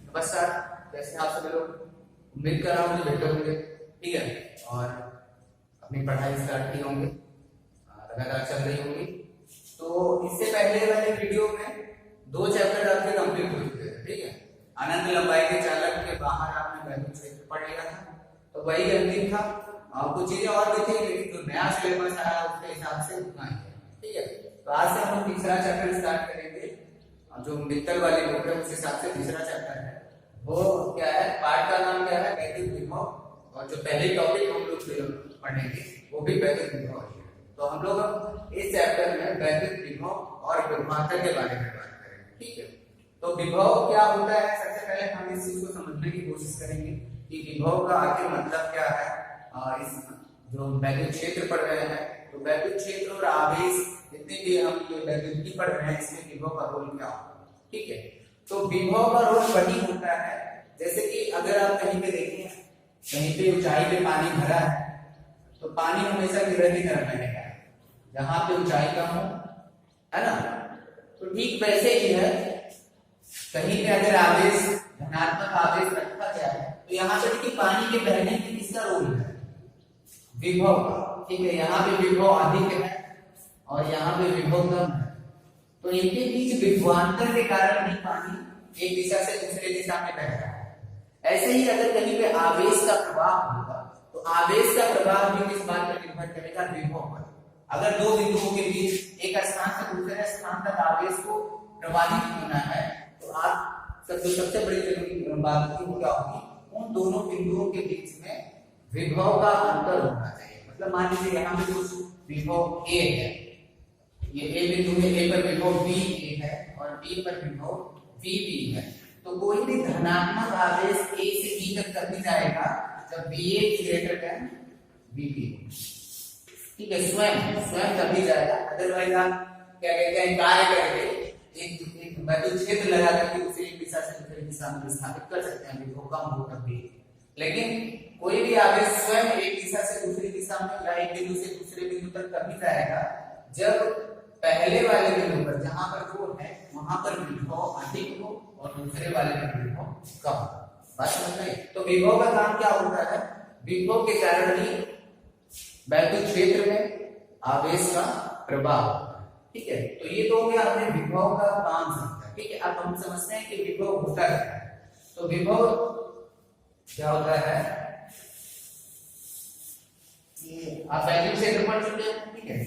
नमस्कार, कैसे हैं आप सभी लोग। उम्मीद कर रहा हूँ बेहतर होंगे, ठीक है, और अपनी पढ़ाई स्टार्ट की होंगे, लगातार चल रही होंगी। तो इससे पहले वाले वीडियो में 2 चैप्टर आपके कंप्लीट हो चुके थे, ठीक है। अनंत लंबाई के चालक के बाहर आपने वैल्यू क्षेत्र पढ़ लिया था, तो वही अंतिम था। कुछ चीजें और भी थी, लेकिन जो नया सिलेबस आया उसके हिसाब से उतना ही है, ठीक है। तो आज से हम तीसरा चैप्टर स्टार्ट करेंगे, जो मित्तल वाली बुक है उस हिसाब से तीसरा चैप्टर है। वो क्या है, पार्ट का नाम क्या है, वैद्युत विभव, और जो पहले टॉपिक हम लोग पढ़ेंगे वो भी वैद्युत विभव है। तो हम लोग इस चैप्टर में वैद्युत विभव और विभवांतर के बारे में बात करेंगे, ठीक है। तो विभव क्या होता है, सबसे पहले हम इस चीज को समझने की कोशिश करेंगे कि विभव का आखिर मतलब क्या है। इस जो वैद्युत क्षेत्र पढ़ रहे हैं, तो वैद्युत क्षेत्र और आवेश जितने भी हम ये वैद्युत पढ़ रहे हैं, इसमें विभव का रोल क्या होगा, ठीक है। तो विभव का रोल वही होता है, जैसे कि अगर आप कहीं पे देखें, कहीं पे ऊंचाई पे पानी भरा है, तो पानी हमेशा किधर की तरफ बहेगा, जहां पे ऊंचाई कम हो, है ना। तो ठीक वैसे ही है, कहीं पे अगर आवेश धनात्मक आवेश रखा जाए, तो यहाँ पे देखिए पानी के बहने में किसका रोल है, विभव का, ठीक है। यहाँ पे विभव अधिक है और यहाँ पे विभव कम है, तो इनके बीच विभवांतर के कारण ही पानी एक दिशा से दूसरे दिशा में बह रहा है। ऐसे ही अगर कहीं पे आवेश का प्रवाह होगा, तो आवेश का प्रवाह भी किस बात पर निर्भर करेगा, विभव पर। अगर दो बिंदुओं के बीच एक स्थान से दूसरे स्थान तक आवेश को प्रवाहित होना है, तो आप सबसे बड़ी जरूरी बात क्या होगी, उन दोनों बिंदुओं के बीच में विभव का अंतर होना चाहिए। मतलब मान लीजिए यहाँ पे कुछ विभव ए है, ये ए बिंदु है, ए पर विभव वी ए है और बी पर विभव वी बी है। तो कोई भी धनात्मक आवेश ए से बी तक तभी जाएगा जब V A greater than V B, ठीक है। स्वयं तभी जाएगा, अदरवाइज आप क्या कहते हैं, कार्य करके एक वैद्युत क्षेत्र लगा करके उसे एक दिशा से दूसरी दिशा में विस्थापित कर सकते हैं, विभव कम हो तब भी। लेकिन कोई भी आवेश स्वयं एक दिशा से दूसरी दिशा में या एक बिंदु से दूसरे बिंदु तक तभी जाएगा जब पहले वाले बिंदु पर जहां पर वो है वहां पर विभव अधिक हो और दूसरे वाले पर विभव कम हो। बात समझ में? तो विभव का काम क्या होता है, विभव के कारण ही वैद्युत क्षेत्र में आवेश का प्रवाह होता है, ठीक है। तो ये तो हो गया अपने विभव का काम समझा, ठीक है। अब हम समझते हैं कि विभव होता क्या है। तो विभव क्या होता है, आप वैद्युत क्षेत्र पढ़ चुके हैं, ठीक है।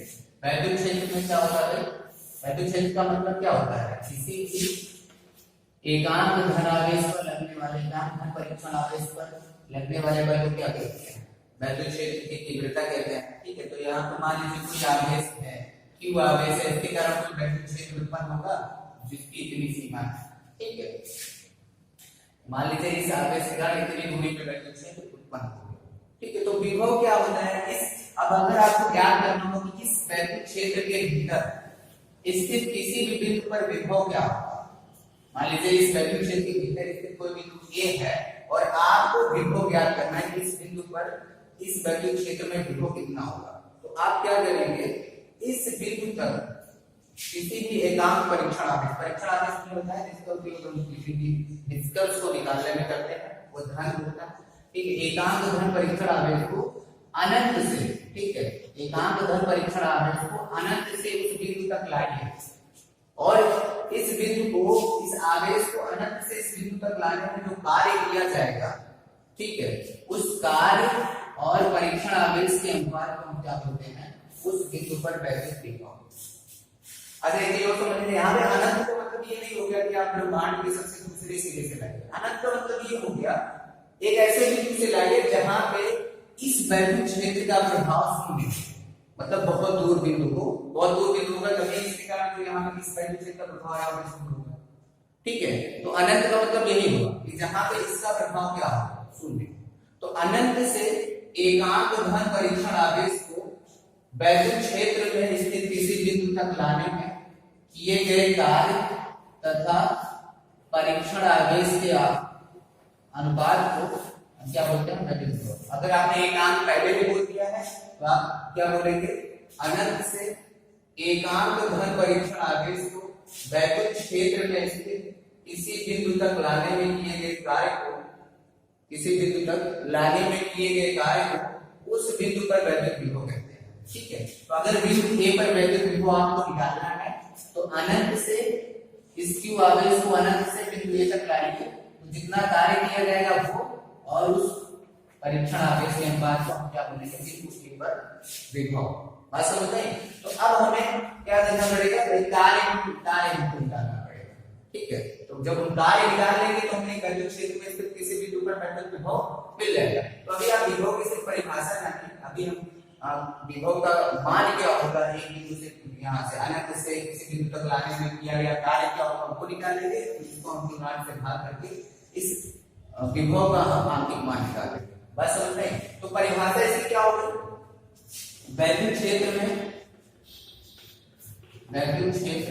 वैद्युत क्षेत्र में क्या होता है, वैद्युत क्षेत्र का मतलब क्या होता है, किसी भी एकांक धन आवेश पर लगने वाले, एकांक धन परीक्षण आवेश पर लगने वाले बल को क्या कहते हैं, वैद्युत क्षेत्र की तीव्रता कहते हैं, ठीक है। तो यहाँ पर मान लीजिए कोई आवेश है, क्यू आवेश है, इसके कारण कोई वैद्युत क्षेत्र उत्पन्न होगा जिसकी इतनी सीमा है, ठीक है। मान लीजिए इस आवेश के कारण इतनी दूरी पे वैद्युत क्षेत्र उत्पन्न होगा, ठीक है। तो विभव क्या होता है, इस अब अगर आपको ज्ञात करना हो कि इस वैद्युत क्षेत्र के भीतर स्थित किसी भी बिंदु पर विभव क्या होगा, मान लीजिए इस वैद्युत क्षेत्र के भीतर स्थित कोई बिंदु ए है और आपको विभव ज्ञात करना है कि इस बिंदु पर इस वैद्युत क्षेत्र में विभव कितना होगा। तो आप क्या करेंगे, इस बिंदु तक किसी भी एकांक परीक्षण आवेश में होता है जिसका उपयोग हम किसी भी निष्कर्ष को निकालने में करते हैं, वो धन होता है, ठीक है। एकांक धन परीक्षण आवेश को अनंत से, ठीक है, एकांक धन परीक्षण आवेश को अनंत से उस बिंदु तक लाइए और इस बिंदु को, इस आवेश को अनंत से इस बिंदु तक लाने में जो कार्य किया जाएगा, ठीक है, उस कार्य और परीक्षण आवेश के अनुपात को हम क्या बोलते हैं, उस बिंदु पर वैद्युत विभव। अच्छा एक चीज और समझ लीजिए, यहाँ पे अनंत का मतलब ये नहीं हो गया कि आप ब्रह्मांड के सबसे दूसरे सिरे से लाइए। अनंत का मतलब ये हो गया एक ऐसे बिंदु से लाइए जहां पे इस वैद्युत क्षेत्र का प्रभाव शून्य, मतलब बहुत दूर बिंदु को, बहुत दूर बिंदु होगा तभी इसके कारण जो यहाँ पे इस वैद्युत क्षेत्र का प्रभाव है वो शून्य होगा, ठीक है। तो अनंत का मतलब यही होगा कि जहां पे इसका प्रभाव क्या होगा, शून्य। तो अनंत से एकांक धन परीक्षण आवेश को वैद्युत क्षेत्र में स्थित किसी बिंदु तक लाने में किए गए कार्य तथा परीक्षण आवेश के अनुपात को क्या बोलते हैं, वैद्युत विभव। अगर आपने एकांक पहले भी बोल दिया है तो आप क्या बोलेंगे, अनंत से एकांक धन परीक्षण आवेश को वैद्युत क्षेत्र में स्थित किसी बिंदु तक लाने में किए गए कार्य को, किसी बिंदु तक लाने में किए गए कार्य को उस बिंदु पर वैद्युत विभव कहते हैं। ठीक है, तो अगर बिंदु ए पर वैद्युत विभव आपको निकालना है तो अनंत से इस q आवेश को अनंत से बिंदु ए तक लाएंगे तो जितना कार्य किया जाएगा वो और उस परीक्षण आवेश के अनुपात को हम क्या बोलेंगे, बिंदु ए पर विभव। बात समझ गए? तो अब हमें क्या करना पड़ेगा, कार्य निकालना पड़ेगा। ठीक है, तो जब हम कार्य निकाल लेंगे तो हमें वैद्युत क्षेत्र में स्थित किसी बिंदु पर वैद्युत विभव मिल जाएगा। तो अभी आप विभव की सिर्फ परिभाषा जानिए। अभी हम विभव का मान क्या होगा, एक बिंदु से यहाँ से अनंत से किसी बिंदु तक लाने में किया गया कार्य क्या होगा हमको निकालेंगे, इसको हम q0 से भाग करके इस विभव का हम आंतरिक मान निकालेंगे। बस समझ रहे हैं? तो परिभाषा इसकी क्या होगी, वैद्युत क्षेत्र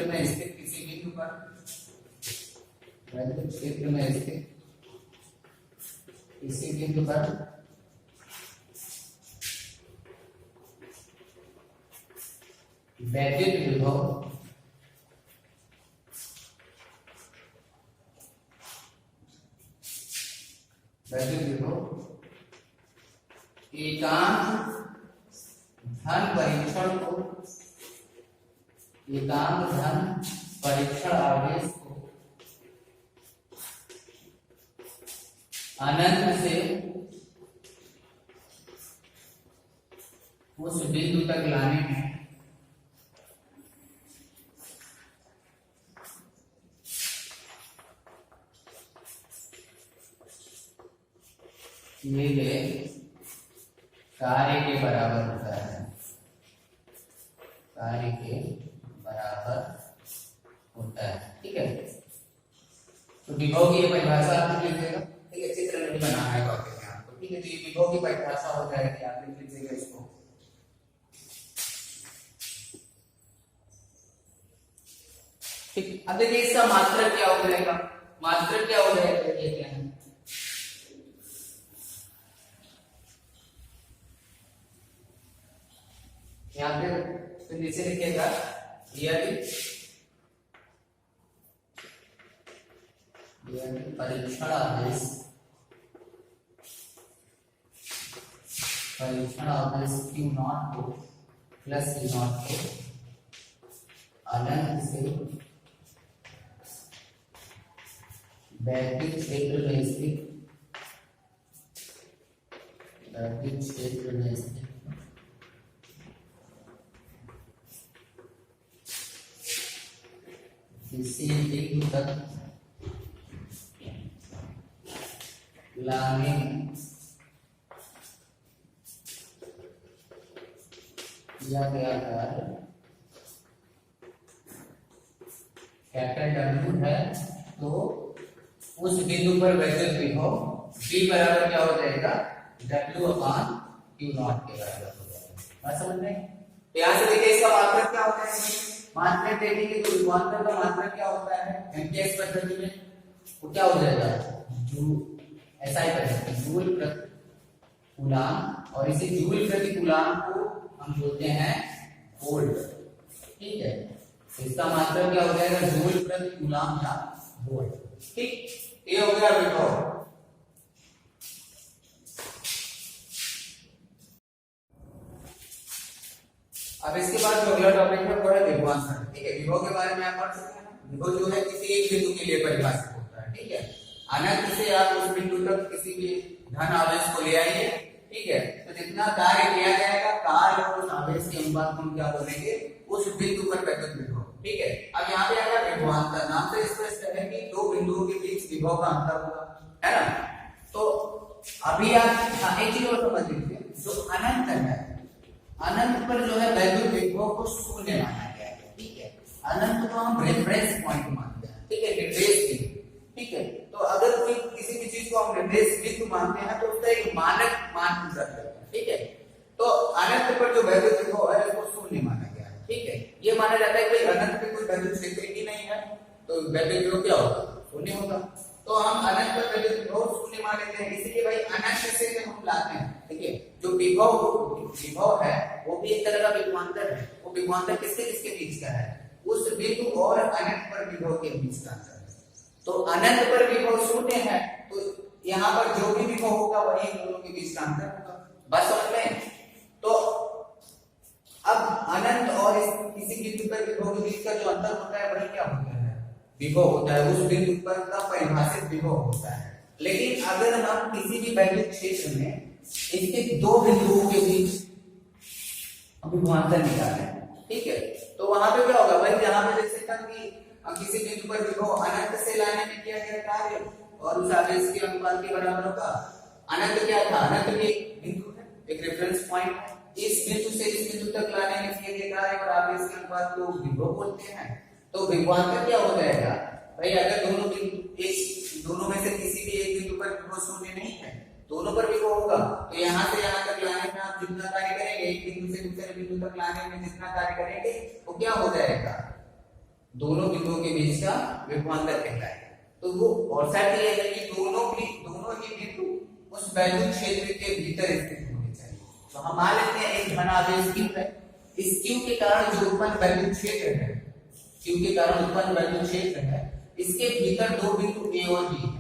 में स्थित किसी बिंदु पर, वैद्युत क्षेत्र में स्थित किसी बिंदु पर वैद्युत विभव एकांक धन परीक्षण आवेश को अनंत से उस बिंदु तक लाने में किए गए कार्य के बराबर होता है, कार्य के बराबर होता है। ठीक है, तो विभव की परिभाषा आप लिख लीजिएगा। ठीक है, चित्र नहीं बना है कॉपी में आपको। ठीक है, तो ये विभव की परिभाषा हो जाएगी, आप लिख लीजिएगा इसको। ठीक, अब देखिए इसका मात्रक क्या हो जाएगा, मात्रक क्या हो जाएगा, देखिए क्या है, यहाँ पे तो नीचे लिखिएगा यदि परीक्षण आवेश q0 को प्लस q0 को अनंत से वैद्युत क्षेत्र में स्थित किसी बिंदु तक लाने किया गया कार्य कैपिटल W है, तो उस बिंदु पर वैद्युत विभव V बराबर क्या हो जाएगा, W/Q0 के बराबर हो जाएगा। बात समझ में? यहाँ से देखिए इसका मात्रक क्या होता है, मात्रक देखेंगे तो विभवांतर का मात्रक क्या होता है एमकेएस पद्धति में, वो क्या हो जाएगा, ऐसा ही करेंगे जूल प्रति कूलाम, और इसी जूल प्रति कूलाम को हम बोलते हैं वोल्ट। ठीक है, इसका मात्रक क्या हो जाएगा, जूल प्रति कूलाम या वोल्ट। ठीक, ये हो गया विभव। अब इसके बाद जो अगला टॉपिक है वो है विभवांतर। ठीक है, विभव के बारे में आप पढ़ सकते हैं। विभव जो है किसी एक बिंदु के लिए परिभाषित होता है। ठीक है, अनंत से आप उस बिंदु तक किसी भी धन आवेश को ले आइए। ठीक है, तो जितना कार्य किया जाएगा, कार्य और उस आवेश के अनुपात को हम क्या बोलेंगे, उस बिंदु पर वैद्युत विभव। ठीक है, अब यहाँ पे आएगा विभवांतर। नाम से स्पष्ट है कि दो बिंदुओं के बीच विभव का अंतर होगा, है ना। तो अभी आप एक चीज और समझ लीजिए, जो अनंत है, अनंत पर जो है वैद्युत विभव को शून्य माना गया है। ठीक है, अनंत को हम रेफरेंस पॉइंट मानते हैं। ठीक है, निर्देश बिंदु। ठीक है, तो अगर कोई किसी भी चीज को हम निर्देश बिंदु मानते हैं तो उसका एक मानक मान रखते हैं। ठीक है, तो अनंत पर जो वैद्युत विभव है उसको शून्य माना गया है। ठीक है, ये माना जाता है कि अनंत पे कोई वैद्युत क्षेत्र ही नहीं है, तो वैद्युत विभव क्या होगा, शून्य होगा। तो हम अनंत पर वैद्युत विभव शून्य मान लेते हैं, इसीलिए भाई अनंत से हम लाते हैं। ठीक है, जो विभव है वो भी एक तरह का विभवांतर है। वो विभवांतर किसके किसके बीच का है, उस बिंदु और अनंत पर विभव के बीच का अंतर है। तो अनंत पर विभव शून्य है, तो यहाँ पर जो भी विभव होगा वही इन दोनों के बीच का अंतर होगा। बस समझ में। तो अब अनंत और इस किसी बिंदु पर विभव के बीच का जो अंतर होता है वही क्या होता है, विभव होता है। उस बिंदु पर का परिभाषित विभव होता है। लेकिन अगर हम किसी भी वैद्युत क्षेत्र में इसके दो बिंदुओं के बीच विभवांतर निकालें, ठीक है, तो वहां पे क्या होगा भाई, जहां पे देख सकते हैं कि किसी बिंदु पर विभव अनंत से लाने में किया गया कार्य और उस आवेश के अनुपात के बराबर होगा। अनंत क्या था, अनंत भी एक बिंदु है, एक रेफरेंस पॉइंट है। इस बिंदु से इस बिंदु तक लाने में किए गए कार्य और आवेश के अनुपात को विभव बोलते हैं। तो विभवांतर क्या हो जाएगा भाई, अगर दोनों बिंदु एक दोनों में से किसी भी एक बिंदु पर विभव शून्य नहीं है, दोनों पर विभव होगा, तो यहाँ से यहाँ तक लाने में आप जितना कार्य करेंगे, एक बिंदु से दूसरे बिंदु तक लाने में जितना कार्य करेंगे वो क्या हो जाएगा, दोनों बिंदुओं के बीच का विभवांतर कहलाएगा। तो वो और साथ ये है कि दोनों ही बिंदु उस वैद्युत क्षेत्र के भीतर स्थित होने चाहिए। तो हम मान लेते हैं एक धन आवेश Q है, इस Q के कारण जो उत्पन्न वैद्युत क्षेत्र है, Q के कारण उत्पन्न वैद्युत क्षेत्र है, इसके भीतर दो बिंदु A और B है,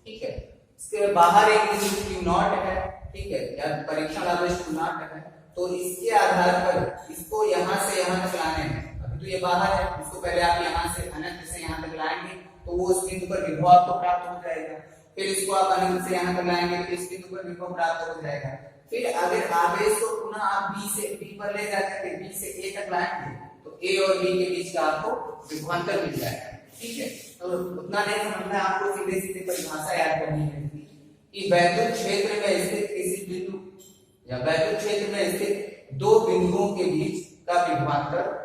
ठीक है। इसके बाहर एक बिंदु Q नॉट है, ठीक है, या परीक्षण आवेश Q नॉट है। तो इसके आधार पर इसको यहाँ से यहाँ तक लाने में, अभी तो ये बाहर है, इसको पहले आप यहाँ से अनंत से यहाँ तक लाएंगे तो वो उस बिंदु पर विभव आपको प्राप्त हो जाएगा। फिर इसको आप अनंत से यहाँ तक लाएंगे तो इस बिंदु पर विभव प्राप्त हो जाएगा। फिर अगर आवेश को पुनः आप B से B पर ले जाकर B से A तक लाएंगे तो A और B के बीच का आपको विभवांतर मिल जाएगा, ठीक है। तो उतना नहीं समझना, आपको सीधे सीधे परिभाषा याद करनी है कि वैद्युत क्षेत्र में स्थित किसी बिंदु या वैद्युत क्षेत्र में स्थित दो बिंदुओं के बीच का विभवांतर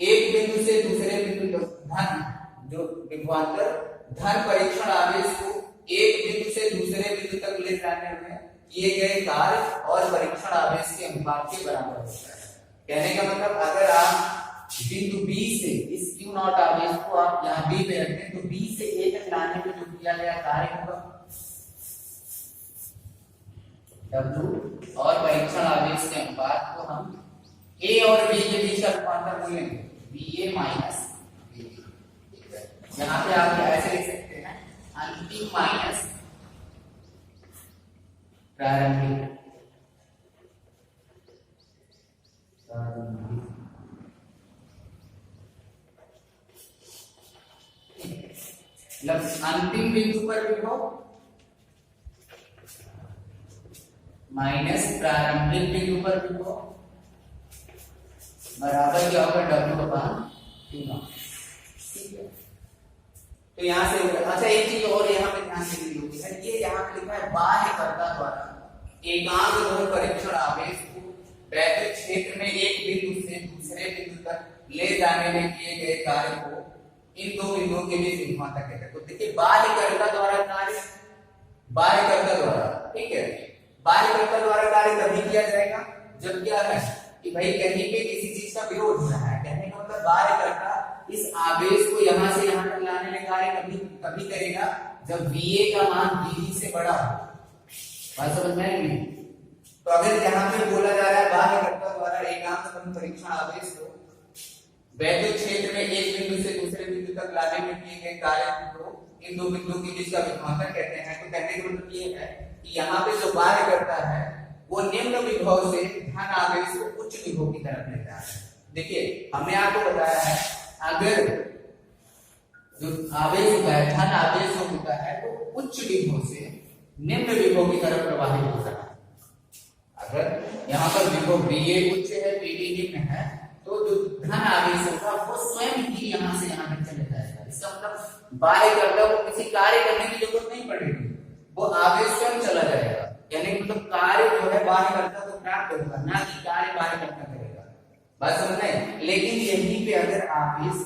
एक बिंदु से दूसरे बिंदु तक धन, जो विभवांतर धन परीक्षण आवेश को एक बिंदु से दूसरे बिंदु तक ले जाने में किए गए कार्य और परीक्षण आवेश के अनुपात के बराबर होता है। कहने का मतलब अगर आप बिंदु B से इस Q नॉट आवेश को आप यहाँ B पे रखते हैं तो B से A तक लाने में जो किया गया कार्य होगा W और परीक्षण आवेश के अनुपात को हम A और B के बीच का रूपांतर बोलेंगे BA माइनस B। यहाँ पे आप ऐसे लिख सकते हैं अंतिम माइनस प्रारंभिक, मतलब अंतिम बिंदु पर विभव माइनस प्रारंभिक बिंदु पर विभव बराबर क्या होगा W अपॉन Q नॉट, ठीक है। तो यहाँ से अच्छा एक चीज और यहाँ पे ध्यान देने की होगी है, ये यहाँ पे लिखा है बाह्यकर्ता द्वारा एकांक दोष परीक्षण आवेश को वैद्युत क्षेत्र में एक बिंदु से दूसरे बिंदु तक ले जाने में किए गए कार्य को इन दो बिंदुओं के बीच विभवांतर कहते हैं। तो देखिए बाह्यकर्ता द्वारा कार्य, बाह्यकर्ता द्वारा, ठीक है, बाह्यकर्ता द्वारा कार्य तभी किया जाएगा जब क्या है कि भाई कहीं पे किसी चीज का विरोध हो रहा है। कहने का मतलब बाह्यकर्ता इस आवेश को यहाँ से यहाँ तक लाने में कार्य कभी करेगा जब VA का मान VB से बड़ा हो। बात समझ में आई? तो अगर यहाँ पे बोला जा रहा है बाह्यकर्ता द्वारा एकांक बल परीक्षण आवेश को वैद्युत क्षेत्र में एक बिंदु से दूसरे बिंदु तक लाने में किए गए कार्य को इन दो बिंदुओं के बीच का विभवांतर कहते हैं। तो कहने का मतलब ये है कि यहाँ पे जो बाह्यकर्ता है वो निम्न विभव से धन आवेश को उच्च विभव की तरफ ले जा रहा है। देखिए हमने आपको बताया है अगर जो आवेश होता है धन आवेश होता है तो उच्च विभव से निम्न विभव की तरफ प्रवाहित हो रहा है। अगर यहाँ पर विभव VA उच्च है VB निम्न है तो जो धन आवेश होगा वो स्वयं ही यहाँ से यहाँ तक चले जाएगा। इसका मतलब बाह्यकर्ता को किसी कार्य करने की जरूरत नहीं पड़ेगी, वो आवेश स्वयं चला जाएगा। यानी मतलब कार्य जो है बाह्यकर्ता को प्राप्त होगा, ना कि कार्य बाह्यकर्ता करेगा। बात समझ में? लेकिन यहीं पे अगर आवेश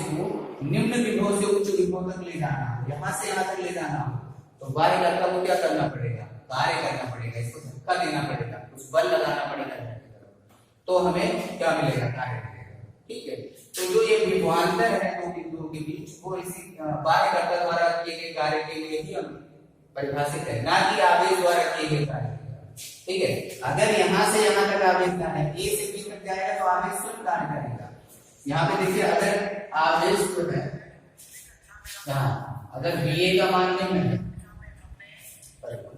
को निम्न विभव से उच्च विभव तक ले जाना हो, यहाँ से यहाँ तक ले जाना हो, तो बाह्यकर्ता को क्या करना पड़ेगा? कार्य करना पड़ेगा, इसको धक्का देना पड़ेगा, कुछ बल लगाना पड़ेगा, तो हमें क्या मिलेगा? कार्य मिलेगा। ठीक है, तो जो ये विभवांतर है दो बिंदुओं के बीच वो इसी बाह्यकर्ता द्वारा किए गए कार्य के लिए ही परिभाषित है, ना कि आवेश द्वारा किए गए कार्य। ठीक है, अगर यहाँ से यहाँ तक आवेश जाना है, A से B तक जाएगा तो आवेश स्वयं कार्य करेगा। यहाँ पे देखिए अगर आवेश जो है यहाँ अगर VA का मान निम्न है,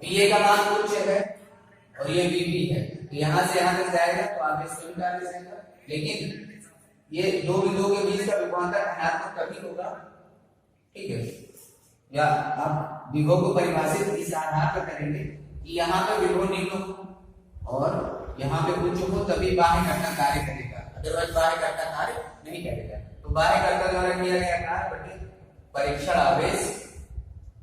VA का मान उच्च है और ये VB है, तो यहाँ से यहाँ तक जाएगा तो आवेश स्वयं का आवेश आएगा। लेकिन ये दो बिंदुओं के बीच का विभवांतर धनात्मक कभी होगा, ठीक है। या आप विभव को परिभाषित इस आधार पर करेंगे कि यहाँ पे विभव निम्न हो और यहाँ पे उच्च हो, तभी बाह्य कर्ता कार्य करेगा, अदरवाइज बाह्य कर्ता कार्य नहीं करेगा। तो बाह्य कर्ता द्वारा किया गया कार्य परीक्षण आवेश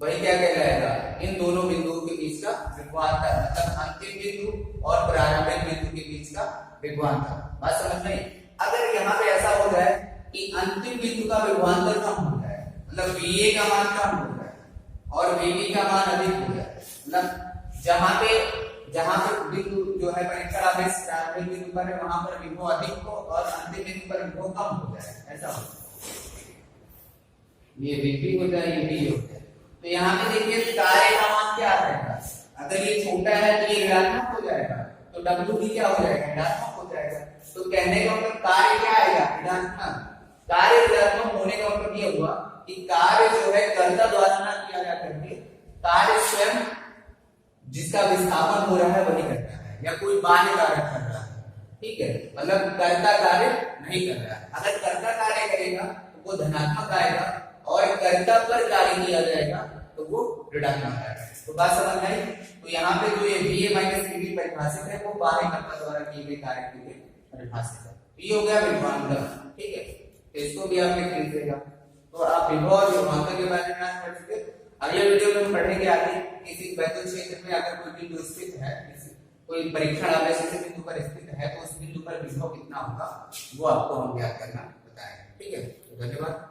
वही क्या कहलाएगा, इन दोनों बिंदुओं के बीच का विभवांतर, मतलब अंतिम बिंदु और प्रारंभिक बिंदु के बीच का विभवांतर। बात समझ में? अगर यहाँ पे ऐसा हो जाए कि अंतिम बिंदु का विभवांतर कम हो जाए, मतलब VA का मान कम हो जाए और VB का मान अधिक हो जाए, मतलब जहां पे बिंदु जो है परीक्षण आवेश प्रारंभिक बिंदु पर है वहां पर विभव अधिक हो और अंतिम बिंदु पर विभव कम हो जाए, ऐसा हो, ये VB हो जाए, ये VA हो जाए। तो यहाँ पे देखिए कार्य का मान क्या रहेगा, अगर ये छोटा है तो ये ऋणात्मक हो जाएगा, तो W भी क्या हो जाएगा, ऋणात्मक हो जाएगा। तो कहने का मतलब कार्य क्या आएगा, ऋणात्मक। कार्य ऋणात्मक होने का मतलब ये हुआ कि कार्य जो है कर्ता द्वारा ना किया जा करके कार्य स्वयं जिसका विस्थापन हो रहा है वही करता है, या कोई बाह्य कारक कर रहा है, ठीक है। मतलब कर्ता कार्य नहीं कर रहा है। अगर कर्ता कार्य करेगा तो वो धनात्मक आएगा और कर्ता पर कार्य किया जाएगा तो वो ऋणात्मक आएगा। तो बात समझ आई? तो यहाँ पे जो ये VA माइनस VB परिभाषित है वो बाह्य कर्ता द्वारा किए गए कार्य के लिए परिभाषित है। ये हो गया विभवांतर, ठीक है। तो इसको भी आप लिख लीजिएगा। तो आप विभव और विभवांतर के बारे में आज पढ़ चुके। अगले वीडियो में हम पढ़ेंगे आगे किसी वैद्युत क्षेत्र में अगर कोई बिंदु स्थित है, कोई परीक्षण आवेश किसी बिंदु पर स्थित है तो उस बिंदु पर विभव कितना होगा वो आपको हम ज्ञात करना बताएंगे, ठीक है। तो धन्यवाद।